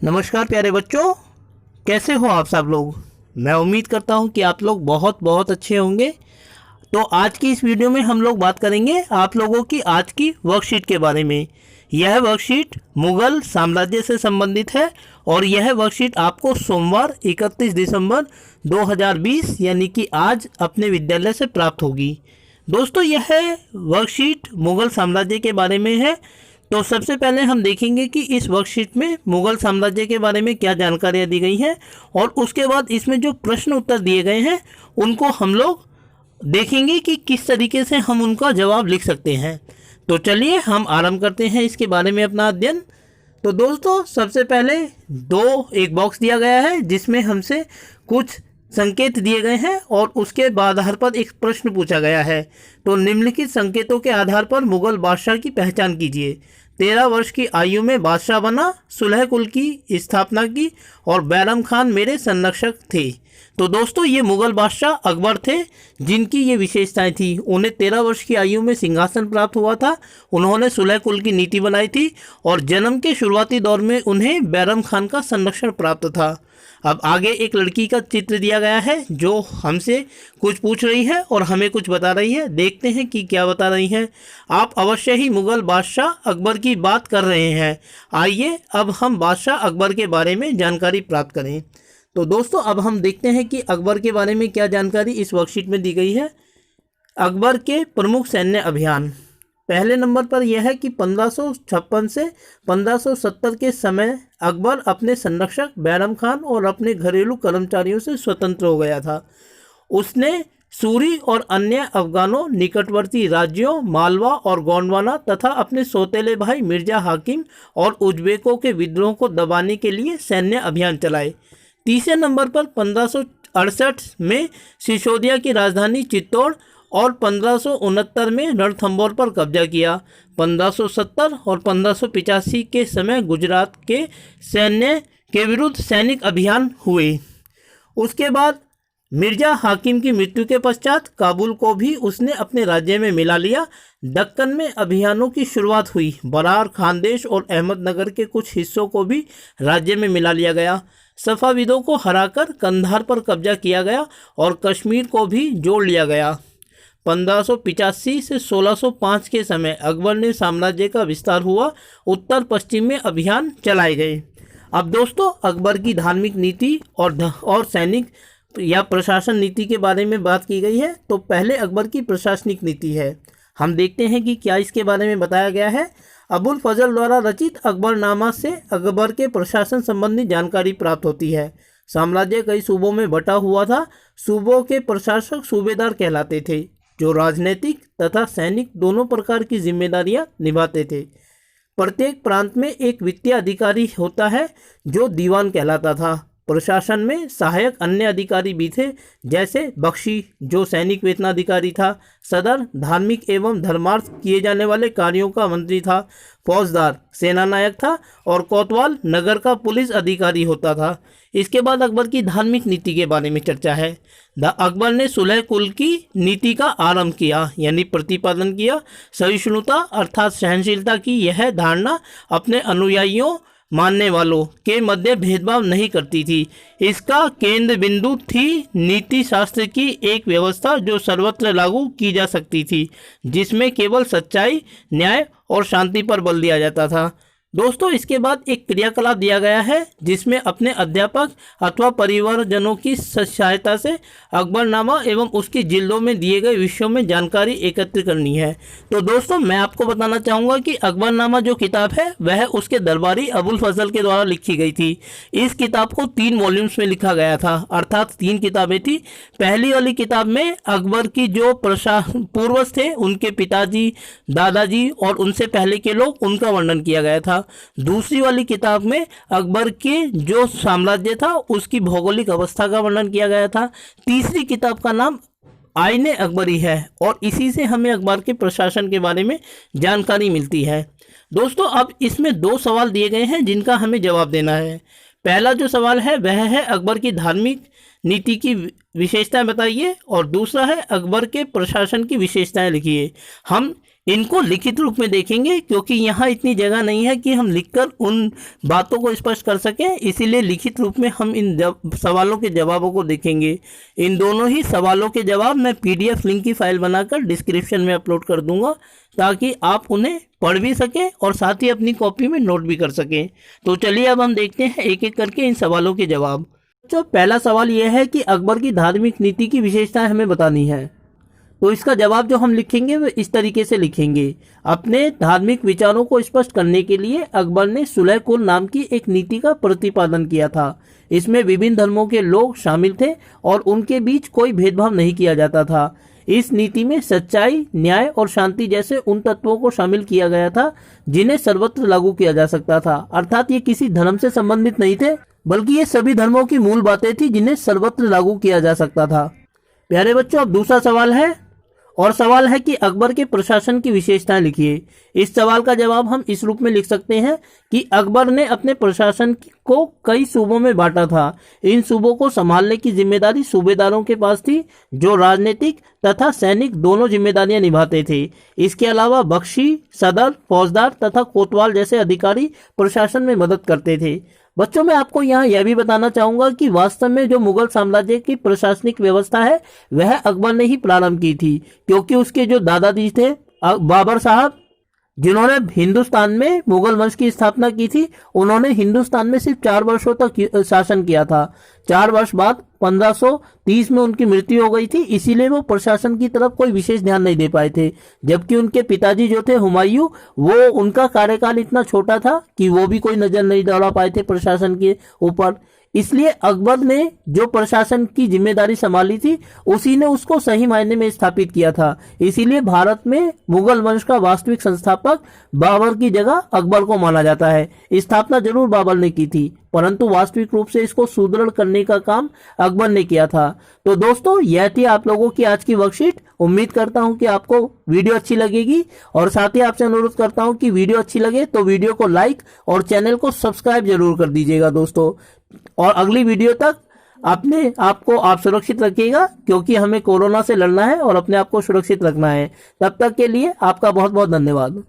नमस्कार प्यारे बच्चों, कैसे हो आप सब लोग। मैं उम्मीद करता हूं कि आप लोग बहुत बहुत अच्छे होंगे। तो आज की इस वीडियो में हम लोग बात करेंगे आप लोगों की आज की वर्कशीट के बारे में। यह वर्कशीट मुगल साम्राज्य से संबंधित है और यह वर्कशीट आपको सोमवार 31 दिसंबर 2020 यानी कि आज अपने विद्यालय से प्राप्त होगी। दोस्तों, यह वर्कशीट मुगल साम्राज्य के बारे में है। तो सबसे पहले हम देखेंगे कि इस वर्कशीट में मुगल साम्राज्य के बारे में क्या जानकारियाँ दी गई हैं और उसके बाद इसमें जो प्रश्न उत्तर दिए गए हैं उनको हम लोग देखेंगे कि किस तरीके से हम उनका जवाब लिख सकते हैं। तो चलिए हम आरंभ करते हैं इसके बारे में अपना अध्ययन। तो दोस्तों, सबसे पहले एक बॉक्स दिया गया है जिसमें हमसे कुछ संकेत दिए गए हैं और उसके आधार पर एक प्रश्न पूछा गया है। तो निम्नलिखित संकेतों के आधार पर मुगल बादशाह की पहचान कीजिए। 13 वर्ष की आयु में बादशाह बना, सुलह कुल की स्थापना की और बैरम खान मेरे संरक्षक थे। तो दोस्तों, ये मुगल बादशाह अकबर थे जिनकी ये विशेषताएं थी। उन्हें 13 वर्ष की आयु में सिंहासन प्राप्त हुआ था। उन्होंने सुलह कुल की नीति बनाई थी और जन्म के शुरुआती दौर में उन्हें बैरम खान का संरक्षण प्राप्त था। अब आगे एक लड़की का चित्र दिया गया है जो हमसे कुछ पूछ रही है और हमें कुछ बता रही है। देखते हैं कि क्या बता रही है। आप अवश्य ही मुगल बादशाह अकबर की बात कर रहे हैं। आइए अब हम बादशाह अकबर के बारे में जानकारी प्राप्त करें। तो दोस्तों, अब हम देखते हैं कि अकबर के बारे में क्या जानकारी इस वर्कशीट में दी गई है। अकबर के प्रमुख सैन्य अभियान। पहले नंबर पर यह है कि 1556 से 1570 के समय अकबर अपने संरक्षक बैरम खान और अपने घरेलू कर्मचारियों से स्वतंत्र हो गया था। उसने सूरी और अन्य अफगानों, निकटवर्ती राज्यों मालवा और गोंडवाना तथा अपने सौतेले भाई मिर्जा हाकिम और उज्बेकों के विद्रोह को दबाने के लिए सैन्य अभियान चलाए। तीसरे नंबर पर 1568 में सिसोदिया की राजधानी चित्तौड़ और 1569 में रणथंभौर पर कब्जा किया। 1570 और 1585 के समय गुजरात के सैन्य के विरुद्ध सैनिक अभियान हुए। उसके बाद मिर्जा हाकिम की मृत्यु के पश्चात काबुल को भी उसने अपने राज्य में मिला लिया। दक्कन में अभियानों की शुरुआत हुई। बरार, खानदेश और अहमदनगर के कुछ हिस्सों को भी राज्य में मिला लिया गया। सफ़ाविदों को हराकर कंधार पर कब्जा किया गया और कश्मीर को भी जोड़ लिया गया। 1585 से 1605 के समय अकबर ने साम्राज्य का विस्तार हुआ। उत्तर पश्चिम में अभियान चलाए गए। अब दोस्तों, अकबर की धार्मिक नीति और सैनिक या प्रशासन नीति के बारे में बात की गई है। तो पहले अकबर की प्रशासनिक नीति है। हम देखते हैं कि क्या इसके बारे में बताया गया है। अबुल फजल द्वारा रचित अकबरनामा से अकबर के प्रशासन संबंधी जानकारी प्राप्त होती है। साम्राज्य कई सूबों में बटा हुआ था। सूबों के प्रशासक सूबेदार कहलाते थे जो राजनीतिक तथा सैनिक दोनों प्रकार की जिम्मेदारियां निभाते थे। प्रत्येक प्रांत में एक वित्तीय अधिकारी होता है जो दीवान कहलाता था। प्रशासन में सहायक अन्य अधिकारी भी थे, जैसे बख्शी जो सैनिक वेतनाधिकारी था, सदर धार्मिक एवं धर्मार्थ किए जाने वाले कार्यों का मंत्री था, फौजदार सेनानायक था और कोतवाल नगर का पुलिस अधिकारी होता था। इसके बाद अकबर की धार्मिक नीति के बारे में चर्चा है। अकबर ने सुलह कुल की नीति का आरंभ किया यानी प्रतिपादन किया। सहिष्णुता अर्थात सहनशीलता की यह धारणा अपने अनुयायियों मानने वालों के मध्य भेदभाव नहीं करती थी। इसका केंद्र बिंदु थी नीति शास्त्र की एक व्यवस्था जो सर्वत्र लागू की जा सकती थी, जिसमें केवल सच्चाई, न्याय और शांति पर बल दिया जाता था। दोस्तों, इसके बाद एक क्रियाकलाप दिया गया है जिसमें अपने अध्यापक अथवा परिवारजनों की सहायता से अकबरनामा एवं उसकी जिल्दों में दिए गए विषयों में जानकारी एकत्र करनी है। तो दोस्तों, मैं आपको बताना चाहूँगा कि अकबरनामा जो किताब है वह उसके दरबारी अबुल फजल के द्वारा लिखी गई थी। इस किताब को 3 वॉल्यूम्स में लिखा गया था, अर्थात 3 किताबें थी। पहली वाली किताब में अकबर की जो पूर्वज थे उनके पिताजी, दादाजी और उनसे पहले के लोग, उनका वर्णन किया गया था। दूसरी वाली किताब में अकबर के जो साम्राज्य था उसकी भौगोलिक अवस्था का वर्णन किया गया था। तीसरी किताब का नाम आईने अकबरी है और इसी से हमें अकबर के प्रशासन के बारे में जानकारी मिलती है। दोस्तों, अब इसमें 2 सवाल दिए गए हैं जिनका हमें जवाब देना है। पहला जो सवाल है वह है अकबर की धार्मिक नीति की विशेषताएं बताइए और दूसरा है अकबर के प्रशासन की विशेषताएं लिखिए। हम इनको लिखित रूप में देखेंगे, क्योंकि यहाँ इतनी जगह नहीं है कि हम लिखकर उन बातों को स्पष्ट कर सकें, इसीलिए लिखित रूप में हम इन सवालों के जवाबों को देखेंगे। इन दोनों ही सवालों के जवाब मैं PDF लिंक की फाइल बनाकर डिस्क्रिप्शन में अपलोड कर दूंगा, ताकि आप उन्हें पढ़ भी सकें और साथ ही अपनी कॉपी में नोट भी कर सकें। तो चलिए अब हम देखते हैं एक एक करके इन सवालों के जवाब। तो पहला सवाल यह है कि अकबर की धार्मिक नीति की विशेषताएं हमें बतानी है। तो इसका जवाब जो हम लिखेंगे वो इस तरीके से लिखेंगे। अपने धार्मिक विचारों को स्पष्ट करने के लिए अकबर ने सुलह कुल नाम की एक नीति का प्रतिपादन किया था। इसमें विभिन्न धर्मों के लोग शामिल थे और उनके बीच कोई भेदभाव नहीं किया जाता था। इस नीति में सच्चाई, न्याय और शांति जैसे उन तत्वों को शामिल किया गया था जिन्हें सर्वत्र लागू किया जा सकता था। अर्थात ये किसी धर्म से संबंधित नहीं थे, बल्कि ये सभी धर्मों की मूल बातें थी जिन्हें सर्वत्र लागू किया जा सकता था। प्यारे बच्चों, अब दूसरा सवाल है, और सवाल है कि अकबर के प्रशासन की विशेषताएं लिखिए। इस सवाल का जवाब हम इस रूप में लिख सकते हैं कि अकबर ने अपने प्रशासन को कई सूबों में बांटा था। इन सूबों को संभालने की जिम्मेदारी सूबेदारों के पास थी, जो राजनीतिक तथा सैनिक दोनों जिम्मेदारियां निभाते थे। इसके अलावा बख्शी, सदर, फौजदार तथा कोतवाल जैसे अधिकारी प्रशासन में मदद करते थे। बच्चों, मैं आपको यहाँ यह भी बताना चाहूंगा कि वास्तव में जो मुगल साम्राज्य की प्रशासनिक व्यवस्था है वह अकबर ने ही प्रारंभ की थी, क्योंकि उसके जो दादाजी थे बाबर साहब, जिन्होंने हिंदुस्तान में मुगल वंश की स्थापना की थी, उन्होंने हिंदुस्तान में सिर्फ 4 वर्षों तक शासन किया था। 4 वर्ष बाद 1530 में उनकी मृत्यु हो गई थी, इसीलिए वो प्रशासन की तरफ कोई विशेष ध्यान नहीं दे पाए थे। जबकि उनके पिताजी जो थे हुमायूं, वो उनका कार्यकाल इतना छोटा था कि वो भी कोई नजर नहीं दौड़ा पाए थे प्रशासन के ऊपर। इसलिए अकबर ने जो प्रशासन की जिम्मेदारी संभाली थी, उसी ने उसको सही मायने में स्थापित किया था। इसीलिए भारत में मुगल वंश का वास्तविक संस्थापक बाबर की जगह अकबर को माना जाता है। स्थापना जरूर बाबर ने की थी, परंतु वास्तविक रूप से इसको सुदृढ़ करने का काम अकबर ने किया था। तो दोस्तों, यह थी आप लोगों की आज की वर्कशीट। उम्मीद करता हूं कि आपको वीडियो अच्छी लगेगी, और साथ ही आपसे अनुरोध करता हूं कि वीडियो अच्छी लगे तो वीडियो को लाइक और चैनल को सब्सक्राइब जरूर कर दीजिएगा दोस्तों। और अगली वीडियो तक अपने आप को आप सुरक्षित रखिएगा, क्योंकि हमें कोरोना से लड़ना है और अपने आप को सुरक्षित रखना है। तब तक के लिए आपका बहुत बहुत धन्यवाद।